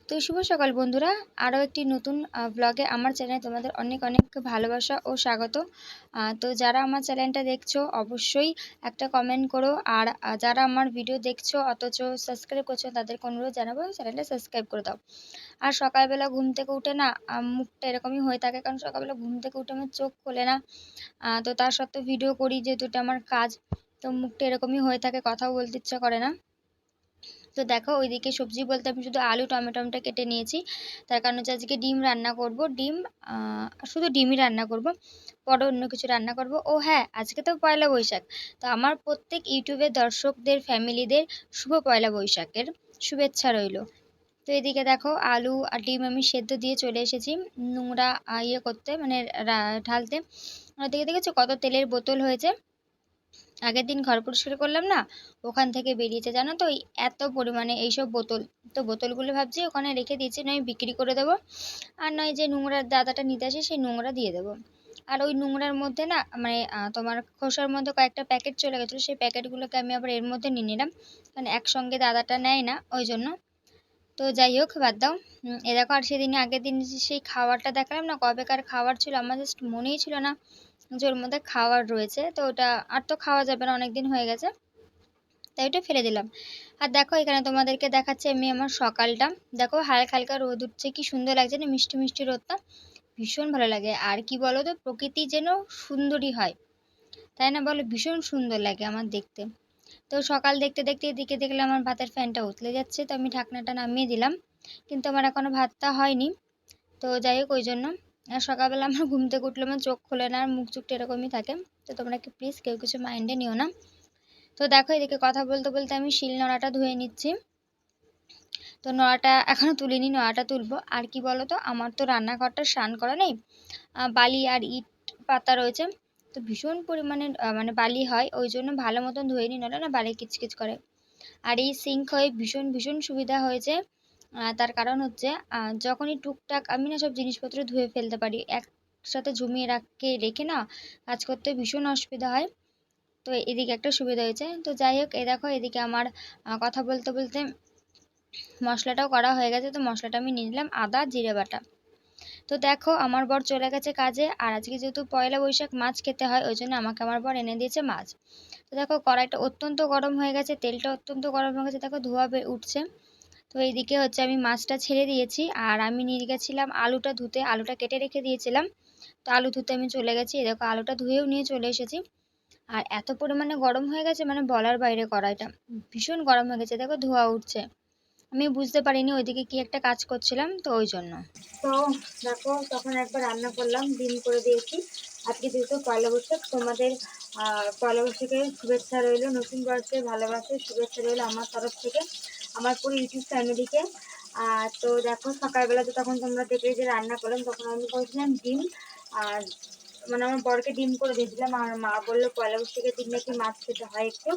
তো শুভ সকাল বন্ধুরা, আরও একটি নতুন ব্লগে আমার চ্যানেলে তোমাদের অনেক অনেক ভালোবাসা ও স্বাগত। তো যারা আমার চ্যানেলটা দেখছো অবশ্যই একটা কমেন্ট করো, আর যারা আমার ভিডিও দেখছো অথচ সাবস্ক্রাইব করছো তাদেরকে অনুরোধ জানাবো চ্যানেলটা সাবস্ক্রাইব করে দাও। আর সকালবেলা ঘুম থেকে উঠে না মুখটা এরকমই হয়ে থাকে, কারণ সকালবেলা ঘুম থেকে উঠে আমার চোখ খোলে না। তো তার সত্ত্বেও ভিডিও করি যেহেতু এটা আমার কাজ, তো মুখটা এরকমই হয়ে থাকে, কথাও বলতে ইচ্ছা করে না। তো দেখো ওইদিকে সবজি বলতে আমি শুধু আলু টমেটোটা কেটে নিয়েছি, তার কারণ হচ্ছে আজকে ডিম রান্না করব। ডিম শুধু ডিমই রান্না করব, পরে অন্য কিছু রান্না করব। ও হ্যাঁ, আজকে তো পয়লা বৈশাখ, তো আমার প্রত্যেক ইউটিউবের দর্শকদের ফ্যামিলিদের শুভ পয়লা বৈশাখের শুভেচ্ছা রইল। তো এদিকে দেখো আলু আর ডিম আমি সেদ্ধ দিয়ে চলে এসেছি নোংরা ইয়ে করতে, মানে ঢালতে। ওদিকে দেখেছো কত তেলের বোতল হয়েছে, আগের দিন ঘর পরিষ্কার করলাম না, ওখান থেকে বেরিয়েছে জানো তো এত পরিমাণে এইসব বোতল। তো বোতলগুলো ভাবছি ওখানে রেখে দিয়েছি, নয় বিক্রি করে দেবো, আর নয় যে নোংরার দাদাটা নিতে আসে সেই নোংরা দিয়ে দেবো। আর ওই নোংরার মধ্যে না মানে তোমার খোসার মধ্যে কয়েকটা প্যাকেট চলে গেছিলো, সেই প্যাকেটগুলোকে আমি আবার এর মধ্যে নিয়ে নিলাম, কারণ একসঙ্গে দাদাটা নেয় না ওই জন্য। তো যাই হোক বাদ দাও। এ দেখো, আর সেদিন আগের দিন সেই খাবারটা দেখালাম না, কবেকার খাবার ছিল আমার জাস্ট মনেই ছিল না যে ওর মধ্যে খাবার রয়েছে। তো ওটা আর তো খাওয়া যাবে না, অনেক দিন হয়ে গেছে, তাই ওটা ফেলে দিলাম। আর দেখো এখানে তোমাদেরকে দেখাচ্ছি আমি আমার সকালটা। দেখো হালকা হালকা রোদ উঠছে, কি সুন্দর লাগছে না, মিষ্টি মিষ্টি রোদটা ভীষণ ভালো লাগে। আর কি বলো তো, প্রকৃতি যেন সুন্দরী হয়, তাই না বলো? ভীষণ সুন্দর লাগে আমার দেখতে। তো সকাল দেখতে দেখতে এদিকে দেখলাম আমার ভাতের ফ্যানটা উতলে যাচ্ছে, তো আমি ঢাকনাটা নামিয়ে দিলাম, কিন্তু আমার এখনো ভাতটা হয়নি। তো যাই হোক ওই জন্য। আর সকালবেলা আমার ঘুম থেকে উঠলে আমার চোখ খোলে না, আর মুখ চোখটা এরকমই থাকে। তো তোমরা কি প্লিজ কেউ কিছু মাইন্ডে নিও না। তো দেখো এদিকে কথা বলতে বলতে আমি শিল নোড়াটা ধুয়ে নিচ্ছি। তো নোড়াটা এখনো তুলিনি, নোড়াটা তুলবো। আর কি বলো তো, আমার তো রান্নাঘরটা স্নান করা নেই, বালি আর ইট পাতা রয়েছে, তো ভীষণ পরিমাণে মানে বালি হয়, ওই জন্য ভালো মতন ধুয়ে নিই, নাহলে না বালি কিচকিচ করে। আর এই সিঙ্ক হয়ে ভীষণ ভীষণ সুবিধা হয়েছে। তার কারণ হচ্ছে যখনই টুকটাক আমি না সব জিনিসপত্র ধুয়ে ফেলতে পারি, একসাথে জমিয়ে রেখে না কাজ করতে ভীষণ অসুবিধা হয়। তো এদিকে একটা সুবিধা হয়েছে। তো যাই হোক, এ দেখো এদিকে আমার কথা বলতে বলতে মশলাটাও করা হয়ে গেছে। তো মশলাটা আমি নিয়ে নিলাম আদা জিরে বাটা। তো দেখো আমার বর চলে গেছে কাজে, আর আজকে যেহেতু পয়লা বৈশাখ মাছ খেতে হয়, ওই জন্য আমাকে আমার বর এনে দিয়েছে মাছ। তো দেখো কড়াইটা অত্যন্ত গরম হয়ে গেছে, তেলটা অত্যন্ত গরম হয়ে গেছে, দেখো ধোঁয়া উঠছে। তো এইদিকে হচ্ছে আমি মাছটা ছেড়ে দিয়েছি, আর আমি নিয়ে গেছিলাম আলুটা ধুতে, আলুটা কেটে রেখে দিয়েছিলাম। তো আলু ধুতে আমি চলে গেছি, দেখো আলুটা ধুয়েও নিয়ে চলে এসেছি। আর এত পরিমাণে গরম হয়ে গেছে মানে বলার বাইরে, কড়াইটা ভীষণ গরম হয়ে গেছে, দেখো ধোঁয়া উঠছে। আমি বুঝতে পারিনি ওইদিকে কি একটা কাজ করছিলাম, তো ওই জন্য। তো দেখো তখন একবার রান্না করলাম, ডিম করে দিয়েছি। আজকে যেহেতু পয়লা বৈশাখ, তোমাদের পয়লা বৈশাখের শুভেচ্ছা রইলো, নতুন বর্ষের ভালোবাসার শুভেচ্ছা রইলো আমার তরফ থেকে, আমার পুরো ইউটিউব ফ্যামিলিকে। তো দেখো সকালবেলা তো তখন তোমরা দেখলে যে রান্না করলাম, তখন আমি করেছিলাম ডিম, আর মানে আমার বরকে ডিম করে দিয়েছিলাম। আর মা বললো পয়লা বৈশাখের দিন নাকি মাছ খেতে হয় একটু,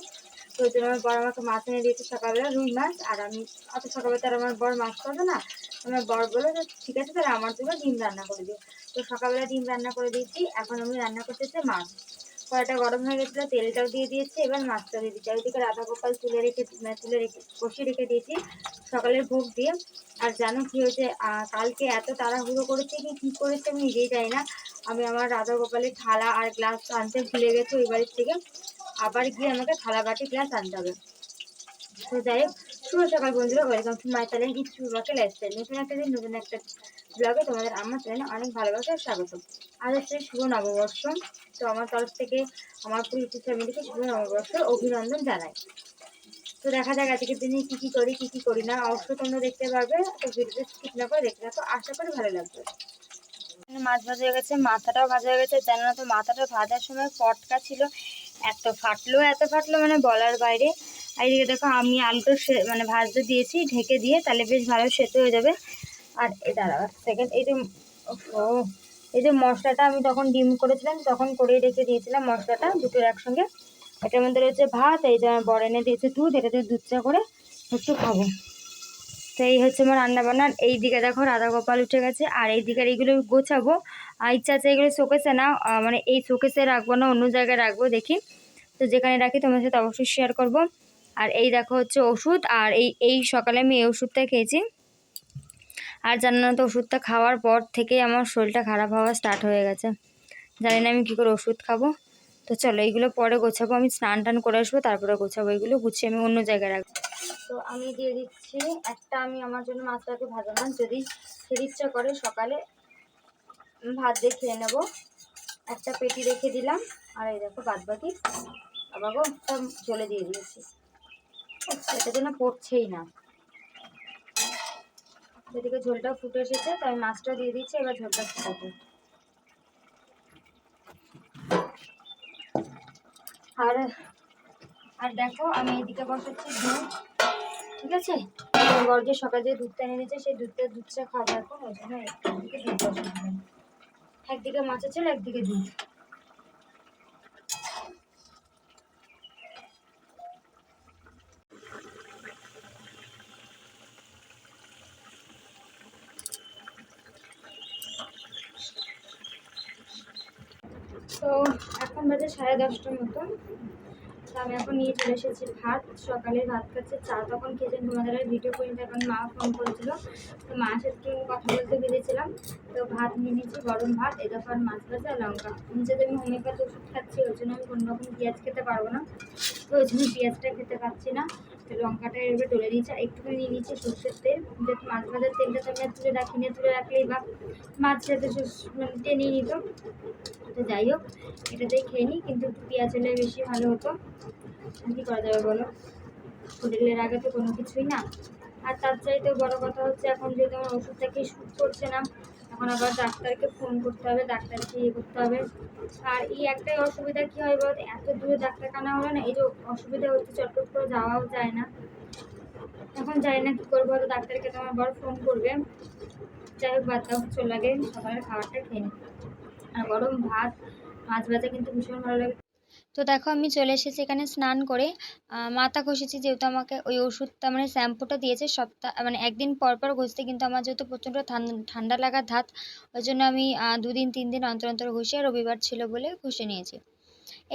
তো ওই জন্য আমার বর আমাকে মাছ এনে দিয়েছে সকালবেলা, রুই মাছ। আর আমি অত সকালবেলা তার আমার বর মাছ খাবে না, আমার বর বলে যে ঠিক আছে তাহলে আমার জন্য ডিম রান্না করে দিও। তো সকালবেলা ডিম রান্না করে দিয়েছি, এখন আমি রান্না করতেছি মাছ। কড়াইটা গরম হয়ে গেছিলো, তেলটাও দিয়ে দিয়েছি, এবার মাছটা দিয়ে দিচ্ছি। ওইদিকে রাধা গোপাল তুলে রেখে বসিয়ে রেখে দিয়েছি সকালের ভোগ দিয়ে। আর জানো কি হয়েছে, কালকে এত তাড়াহুড়ো করেছে কি করেছে আমি নিজেই জানি না, আমি আমার রাধা গোপালের থালা আর গ্লাস আনতে ভুলে গেছি ওই বাড়ির থেকে, আবার গিয়ে আমাকে থালা বাটি গ্লাস আনতে হবে। তো যাই হোক, শুভ সকাল বন্ধুরা, welcome to my channel it's শুভকে লাইফস্টাইল। নতুন একটা দিন নতুন একটা ব্লগে তোমাদের আমার চ্যানেলে অনেক ভালোবাসা স্বাগত। আজ হচ্ছে শুভ নববর্ষ, তো আমার তরফ থেকে আমার পুরো ইউটিউব ফ্যামিলিকে শুভ নববর্ষ অভিনন্দন জানাই। তো দেখা যাক আজকের দিনে কি করি না অবশ্যই তোমরা দেখতে পারবে, তো ভিডিওটা স্কিপ না করে দেখতে থাকো, আশা করি ভালো লাগবে। মাছ ভাজা হয়ে গেছে, মাথাটাও ভাজা হয়ে গেছে। জানো না তো মাথাটা ভাজার সময় পটকা ছিল, এত ফাটলো মানে বলার বাইরে। আর এদিকে দেখো আমি আলুটা মানে ভাজতে দিয়েছি ঢেকে দিয়ে, তাহলে বেশ ভালো সেদ্ধ হয়ে যাবে। আর এই দাঁড়াও এক সেকেন্ড, এই যে মশলাটা আমি তখন ডিম করেছিলাম তখন করেই রেখে দিয়েছিলাম, মশলাটা দুটোর একসঙ্গে। এটার মধ্যে রয়েছে ভাত, এই যে আমার বর এনে দিয়েছে দুধ, এটাতে দুধ চা করে একটু খাবো। তো এই হচ্ছে আমার রান্না বান্নার। এই দিকে দেখো রাধা গোপাল উঠে গেছে, আর এই দিকের এইগুলো গোছাবো। ইচ্ছা আছে এগুলো শোকেসে না, মানে এই শোকেসে রাখবো না, অন্য জায়গায় রাখবো দেখি। তো যেখানে রাখি তোমার সাথে অবশ্যই শেয়ার করব। আর এই দেখো হচ্ছে ওষুধ, আর এই সকালে আমি এই ওষুধটা খেয়েছি। আর জানো না তো, ওষুধটা খাওয়ার পর থেকেই আমার শরীরটা খারাপ হওয়া স্টার্ট হয়ে গেছে। জানি না আমি কী করে ওষুধ খাবো। তো চলো এইগুলো পরে গোছাবো, আমি স্নান টান করে আসবো, তারপরে গোছাবো। এগুলো গুছিয়ে আমি অন্য জায়গায় রাখবো। তো আমি দিয়ে দিচ্ছি একটা, আমি আমার জন্য মাছটাকে ভাজা মাছ যদি খেতে ইচ্ছা করে সকালে ভাত দিয়ে খেয়ে নেবো। একটা পেটি রেখে দিলাম। আর এই দেখো বাদ বাকি আবার সব ঝোলে দিয়ে দিয়েছি। এটা যেন পড়ছেই না। এদিকে ঝোলটা ফুটে এসেছে, তাই মাছটা দিয়ে দিচ্ছি, এবার ঝোলটা ফুটাবো। আর আর দেখো আমি এদিকে বসাচ্ছি দুধ, ঠিক আছে। বর যে সকালে যে দুধটা এনে দিয়েছে সেই দুধটা খাবো এখন, ওই জন্য একদিকে দুধ বসাচ্ছি। একদিকে মাছের ঝোল, একদিকে দুধ। তো এখন বাজে 10:30টার মতন। তো আমি এখন নিয়ে চলে এসেছি ভাত। সকালের ভাত খাচ্ছে, চা তখন খেয়েছেন, তোমাদের আর ভিডিও করি না, কারণ মা ফোন করেছিল। তো মার সাথে কথা বলতে বেরিয়েছিলাম। তো ভাত নিয়ে নিয়েছি, গরম ভাত, এ দফার মাছ ভাজা, লঙ্কা। যেহেতু আমি হোমিওপ্যাথি ওষুধ খাচ্ছি, ওই জন্য আমি কোনোরকম পেঁয়াজ খেতে পারবো না, তো ওই জন্য পেঁয়াজটা খেতে পারছি না। তো লঙ্কাটা এভাবে ডলে নিয়েছি, আর একটুখানি নিয়ে নিয়েছি সর্ষের তেল। যেহেতু মাছ ভাজার তেলটা তো আমি আর তুলে রাখিনি, তুলে রাখলেই বা মাছ যাতে মানে টেনে নিত। তো যাই হোক, এটাতেই খেয়ে নিই, কিন্তু একটু পেঁয়াজ হলে বেশি ভালো হতো। কী করা যাবে বলো, হোটেলের আগে তো কোনো কিছুই না। আর তার চাইতেও বড় কথা হচ্ছে, এখন যেহেতু আমার ওষুধটাকে শ্যুট করছে না, এখন আবার ডাক্তারকে ফোন করতে হবে, ডাক্তারকে ইয়ে করতে হবে। আর এই একটাই অসুবিধা কী হয় বলতে, এত দূরে ডাক্তারখানা হলো না, এই যে অসুবিধা হচ্ছে, চটপট করে যাওয়াও যায় না। এখন যাই না কী করবো, হয়তো ডাক্তারকে তো আমার বর ফোন করবে। যাই হোক, বাদ দাও, চলে লাগে সকালের খাবারটা খেয়ে নিই। আর গরম ভাত মাছ ভাজা কিন্তু ভীষণ ভালো লাগে। তো দেখো আমি চলে এসেছি এখানে স্নান করে, মাথা ঘষেছি, যেহেতু আমাকে ওই ওষুধটা মানে শ্যাম্পুটা দিয়েছে মানে একদিন পর পর ঘষতে, কিন্তু আমার যেহেতু প্রচণ্ড ঠান্ডা লাগার ধাত, ওই জন্য আমি 2 দিন 3 দিন অন্তর অন্তর ঘষি, আর রবিবার ছিল বলে ঘষে নিয়েছি।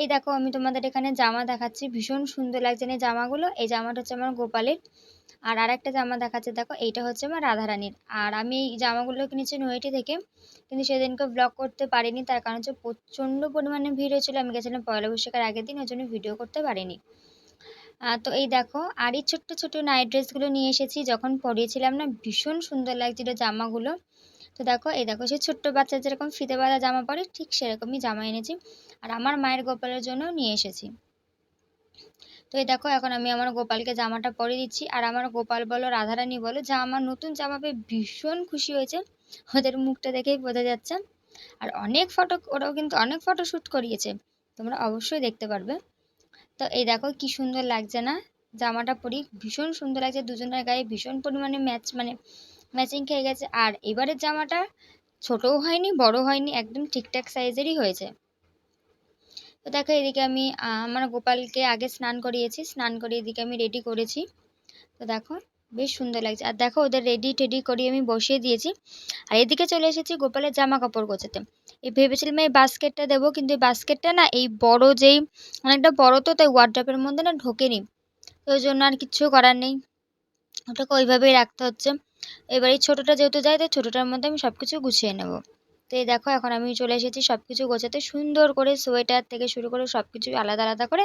এই দেখো আমি তোমাদের এখানে জামা দেখাচ্ছি, ভীষণ সুন্দর লাগছে না এই জামাগুলো। এই জামাটা হচ্ছে আমার গোপালের। আর আরেকটা জামা দেখাচ্ছে, দেখো এইটা হচ্ছে আমার রাধারানীর। আর আমি এই জামাগুলো কিনেছি নৈহাটি থেকে, কিন্তু সেদিনকে ব্লগ করতে পারিনি, তার কারণ হচ্ছে প্রচণ্ড পরিমাণে ভিড় হয়েছিল। আমি গেছিলাম পয়লা বৈশাখের আগের দিন, ওই জন্য ভিডিও করতে পারিনি। তো এই দেখো, আর এই ছোট্ট ছোট্ট নাইট ড্রেসগুলো নিয়ে এসেছি, যখন পরিয়েছিলাম না ভীষণ সুন্দর লাগছিল জামাগুলো। তো দেখো, এই দেখো সেই ছোট্ট বাচ্চা যেরকম ফিতে বাঁধা জামা পরে, ঠিক সেরকমই জামা এনেছি। আর আমার মায়ের গোপালের জন্যও নিয়ে এসেছি। তো এই দেখো, এখন আমি আমার গোপালকে জামাটা পরিয়ে দিচ্ছি। আর আমার গোপাল বলো রাধারানী বলো, যা আমার নতুন জামা পেয়ে ভীষণ খুশি হয়েছে, ওদের মুখটা দেখেই বোঝা যাচ্ছে। আর ওরাও কিন্তু অনেক ফটো শ্যুট করিয়েছে, তোমরা অবশ্যই দেখতে পারবে। তো এই দেখো কি সুন্দর লাগছে না, জামাটা পরি ভীষণ সুন্দর লাগছে, দুজনের গায়ে ভীষণ পরিমাণে মানে ম্যাচিং খেয়ে গেছে। আর এবারের জামাটা ছোটও হয়নি বড় হয়নি, একদম ঠিকঠাক সাইজেরই হয়েছে। তো দেখো এদিকে আমি আমার গোপালকে আগে স্নান করিয়েছি, স্নান করিয়ে এদিকে আমি রেডি করেছি। তো দেখো বেশ সুন্দর লাগছে। আর দেখো ওদের রেডি টেডি করিয়ে আমি বসিয়ে দিয়েছি। আর এদিকে চলে এসেছি গোপালের জামা কাপড় গোছাতে। এই ভেবেছিলাম এই বাস্কেটটা দেবো, কিন্তু এই বাস্কেটটা না এই বড় যেই অনেকটা বড়, তো তাই ওয়ার্ড্রপের মধ্যে না ঢোকেনি। তো ওই জন্য আর কিচ্ছু করার নেই, ওটাকে ওইভাবেই রাখতে হচ্ছে। এবার এই ছোটোটা যেহেতু যায়, তাই ছোটোটার মধ্যে আমি সব কিছু গুছিয়ে নেব। তো এই দেখো এখন আমি চলে এসেছি সব কিছু গোছাতে, সুন্দর করে সোয়েটার থেকে শুরু করে সব কিছু আলাদা আলাদা করে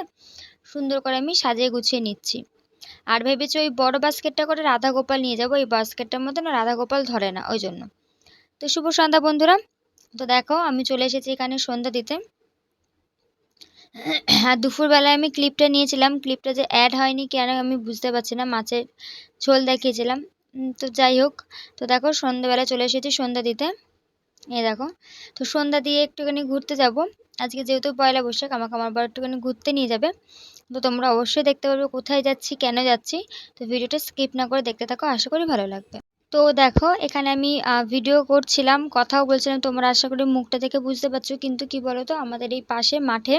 সুন্দর করে আমি সাজিয়ে গুছিয়ে নিচ্ছি। আর ভেবেছি ওই বড় বাস্কেটটা করে রাধা গোপাল নিয়ে যাবো, এই বাস্কেটটার মধ্যে না রাধা গোপাল ধরে না, ওই জন্য। তো শুভ সন্ধ্যা বন্ধুরা। তো দেখো আমি চলে এসেছি এখানে সন্ধ্যা দিতে। আর দুপুরবেলায় আমি ক্লিপটা নিয়েছিলাম, ক্লিপটা যে অ্যাড হয়নি কেন আমি বুঝতে পারছি না, মাছের ঝোল দেখিয়েছিলাম। তো যাই হোক, তো দেখো সন্ধ্যাবেলা চলে এসেছি সন্ধ্যা দিতে। এই দেখো, তো সন্ধ্যা দিয়ে একটুখানি ঘুরতে যাব। আজকে যেহেতু পয়লা বৈশাখ, আমাকে আমার বর একটুখানি ঘুরতে নিয়ে যাবে। তো তোমরা অবশ্যই দেখতে পারবে কোথায় যাচ্ছি, কেন যাচ্ছি। তো ভিডিওটা স্কিপ না করে দেখতে থাকো, আশা করি ভালো লাগবে। তো দেখো এখানে আমি ভিডিও করছিলাম, কথাও বলছিলাম, তোমরা আশা করি মুখটা দেখে বুঝতে পারছো। কিন্তু কি বলো তো, আমাদের এই পাশে মাঠে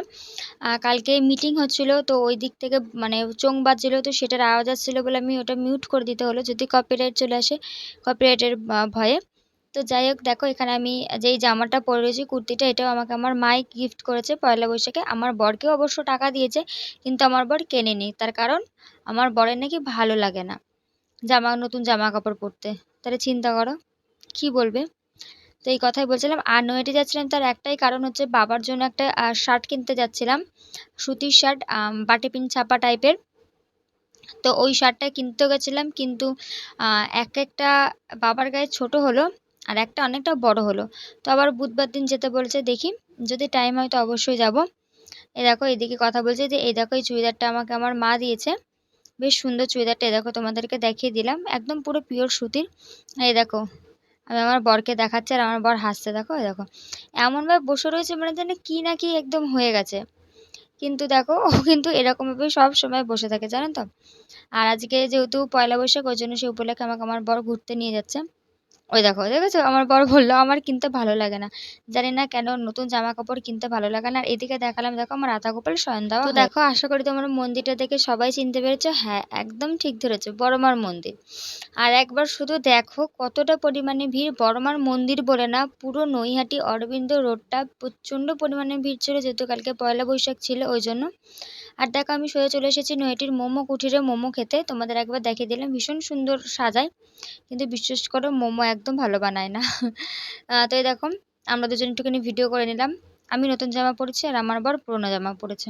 কালকে মিটিং হচ্ছিল, তো ওই দিক থেকে মানে চোং বাজছিল, তো সেটার আওয়াজ আসছিলো বলে আমি ওটা মিউট করে দিতে হলো, যদি কপিরাইট চলে আসে, কপিরাইটের ভয়ে। তো যাই হোক, দেখো এখানে আমি যেই জামাটা পরে রয়েছি, কুর্তিটা, এটাও আমাকে আমার মাই গিফট করেছে পয়লা বৈশাখে। আমার বরকেও অবশ্য টাকা দিয়েছে, কিন্তু আমার বর কেনেনি, তার কারণ আমার বরের নাকি ভালো লাগে না নতুন জামা কাপড় পরতে। তাহলে চিন্তা করো। কি বলবে। তো এই কথাই বলছিলাম। আর নৈহাটি যাচ্ছিলাম তার একটাই কারণ হচ্ছে বাবার জন্য একটা শার্ট কিনতে যাচ্ছিলাম, সুতির শার্ট, বাটি পিন ছাপা টাইপের। তো ওই শার্টটা কিনতে গেছিলাম, কিন্তু একটা বাবার গায়ে ছোট হলো আর একটা অনেকটা বড় হলো। তো আবার বুধবার দিন যেতে বলছে, দেখি যদি টাইম হয় তো অবশ্যই যাব। এই দেখো এদিকে কথা বলছে যে এই দেখো এই চুড়িদারটা আমাকে আমার মা দিয়েছে, বেশ সুন্দর চুড়িদারটা। এই দেখো তোমাদেরকে দেখিয়ে দিলাম, একদম পুরো পিওর সুতির। এই দেখো আমি আমার বরকে দেখাচ্ছি আর আমার বর হাসছে, দেখো এই দেখো এমনভাবে বসে রয়েছে মানে যেন কি না কি একদম হয়ে গেছে। কিন্তু দেখো ও কিন্তু এরকমভাবে সব সময় বসে থাকে, জানো তো। আর আজকে যেহেতু পয়লা বৈশাখ, ওই জন্য সে উপলক্ষে আমাকে আমার বর ঘুরতে নিয়ে যাচ্ছে। ওই দেখো দেখেছো আমার বর বললো আমার কিনতে ভালো লাগে না, জানি না কেন নতুন জামা কাপড় কিনতে ভালো লাগে না। আর এদিকে দেখালাম দেখো আমার রাধা গোপাল শয়ন দেওয়া। তো দেখো আশা করি তোমরা মন্দিরটা দেখে সবাই চিনতে পেরেছো। হ্যাঁ একদম ঠিক ধরেছো, বড়মার মন্দির। আর একবার শুধু দেখো কতটা পরিমাণে ভিড়, বড়মার মন্দির বলে না, পুরো নৈহাটি অরবিন্দ রোডটা প্রচণ্ড পরিমাণে ভিড় ছিল, যেহেতু কালকে পয়লা বৈশাখ ছিল ওই জন্য। আর দেখো আমি সোজা চলে এসেছি নৈহাটির মোমো কুঠিরে মোমো খেতে, তোমাদের একবার দেখিয়ে দিলাম, ভীষণ সুন্দর সাজায়, কিন্তু বিশ্বাস করো মোমো একদম ভালো বানায় না। তো এই দেখো আমরা দুজন একটুখানি ভিডিও করে নিলাম। আমি নতুন জামা পরেছি আর আমার বর পুরোনো জামা পরেছে।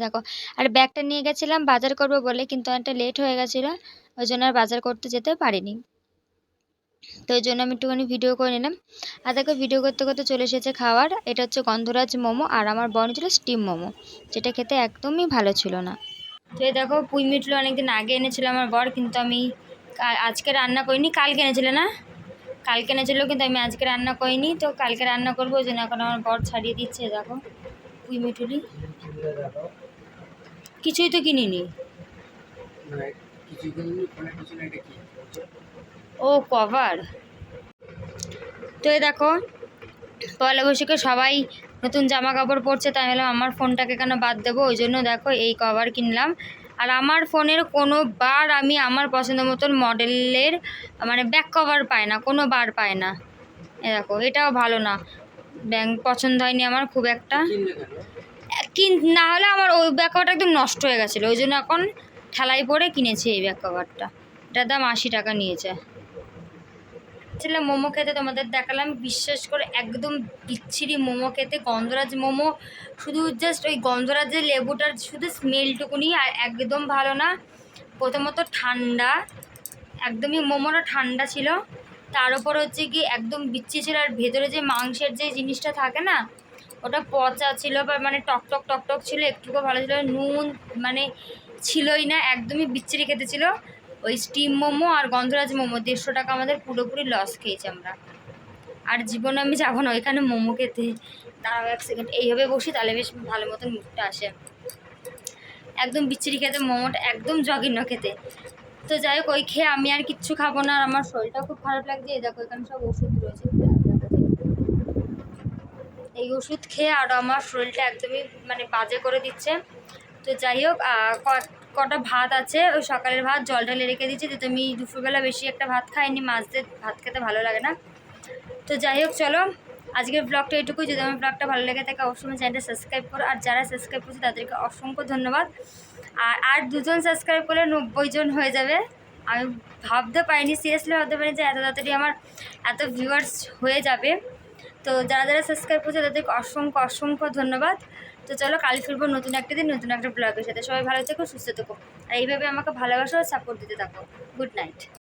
দেখো আর ব্যাগটা নিয়ে গেছিলাম বাজার করবো বলে, কিন্তু অনেকটা লেট হয়ে গেছিলো, ওই জন্য আর বাজার করতে যেতে পারিনি। তো ওই জন্য আমি একটুখানি ভিডিও করে নিলাম। আর দেখো ভিডিও করতে করতে চলে এসেছে খাবার, এটা হচ্ছে গন্ধরাজ মোমো, আর আমার বর ছিল স্টিম মোমো, যেটা খেতে একদমই ভালো ছিল না। তো এই দেখো পুঁই মিটলো অনেকদিন আগে এনেছিল আমার বর, কিন্তু আমি আজকে রান্না করিনি, কালকে এনেছিল না, কালকে এনেছিল, কিন্তু আমি আজকে রান্না করিনি। তো কালকে রান্না করবো, ওই জন্য এখন আমার বর ছাড়িয়ে দিচ্ছে। দেখো পুঁই মিটুলি কিছুই তো কিনিনি। ও কভার। তো এই দেখো পয়লা বৈশাখে সবাই নতুন জামা কাপড় পরছে, তাই বললাম আমার ফোনটাকে কেন বাদ দেবো, ওই জন্য দেখো এই কভার কিনলাম। আর আমার ফোনের কোনো বার আমি আমার পছন্দ মতন মডেলের মানে ব্যাক কভার পাই না, কোনো বার পায় না। এ দেখো এটাও ভালো না, পছন্দ হয়নি আমার খুব একটা। না হলে আমার ওই ব্যাক কভারটা একদম নষ্ট হয়ে গেছিলো, ওই জন্য এখন ঠেলাই পরে কিনেছি এই ব্যাক কভারটা, এটার দাম 80 টাকা নিয়েছে। ছিলাম মোমো খেতে, তোমাদের দেখালাম, বিশ্বাস করে একদম বিচ্ছিরি মোমো খেতে, গন্ধরাজ মোমো, শুধু জাস্ট ওই গন্ধরাজের লেবুটার শুধু স্মেলটুকুনি, আর একদম ভালো না। প্রথমত ঠান্ডা, একদমই মোমোটা ঠান্ডা ছিল, তার উপর হচ্ছে কি একদম বিচ্ছি ছিল, আর ভেতরে যে মাংসের যে জিনিসটা থাকে না ওটা পচা ছিল, বা মানে টকটক টকটক ছিল, একটুকু ভালো ছিল, নুন মানে ছিলই না, একদমই বিচ্ছিরি খেতে ছিল। ওই স্টিম মোমো আর গন্ধরাজ মোমো 150 টাকা আমাদের পুরোপুরি লস খেয়েছি আমরা। আর জীবনে আমি যাবো না ওইখানে মোমো খেতে। দাঁড়াও এক সেকেন্ড, এইভাবে বসি তাহলে বেশ ভালো মতন মুখটা আসে। একদম বিচ্ছিরি খেতে মোমোটা, একদম জঘন্য খেতে। তো যাই হোক ওই খেয়ে আমি আর কিচ্ছু খাবো না, আর আমার শরীরটাও খুব খারাপ লাগছে। এই দেখো এখানে সব ওষুধ রয়েছে, এই ওষুধ খেয়ে আরও আমার শরীরটা একদমই মানে বাজে করে দিচ্ছে। তো যাই হোক কটা ভাত আছে, ওই সকালের ভাত জল ঢালে রেখে দিচ্ছি, তো আমি দুপুরবেলা বেশি একটা ভাত খাইনি, মাছ দিয়ে ভাত খেতে ভালো লাগে না। তো যাই হোক চলো আজকের ব্লগটা এটুকুই। যদি আমার ব্লগটা ভালো লেগে থাকে অবশ্যই চ্যানেলটা সাবস্ক্রাইব করো, আর যারা সাবস্ক্রাইব করছে তাদেরকে অসংখ্য ধন্যবাদ। আর 2জন সাবস্ক্রাইব করলে 90 জন হয়ে যাবে। আমি ভাবতে পারিনি, সিরিয়াসলি ভাবতে পারিনি যে এত তাড়াতাড়ি আমার এত ভিউয়ার্স হয়ে যাবে। তো যারা যারা সাবস্ক্রাইব করছে তাদেরকে অসংখ্য অসংখ্য ধন্যবাদ। তো চলো কাল ফিরবো নতুন একটা দিন নতুন একটা ব্লগের সাথে। সবাই ভালো থেকো, সুস্থ থেকো, আর এইভাবে আমাকে ভালোবাসা ও সাপোর্ট দিতে থাকো। Good night.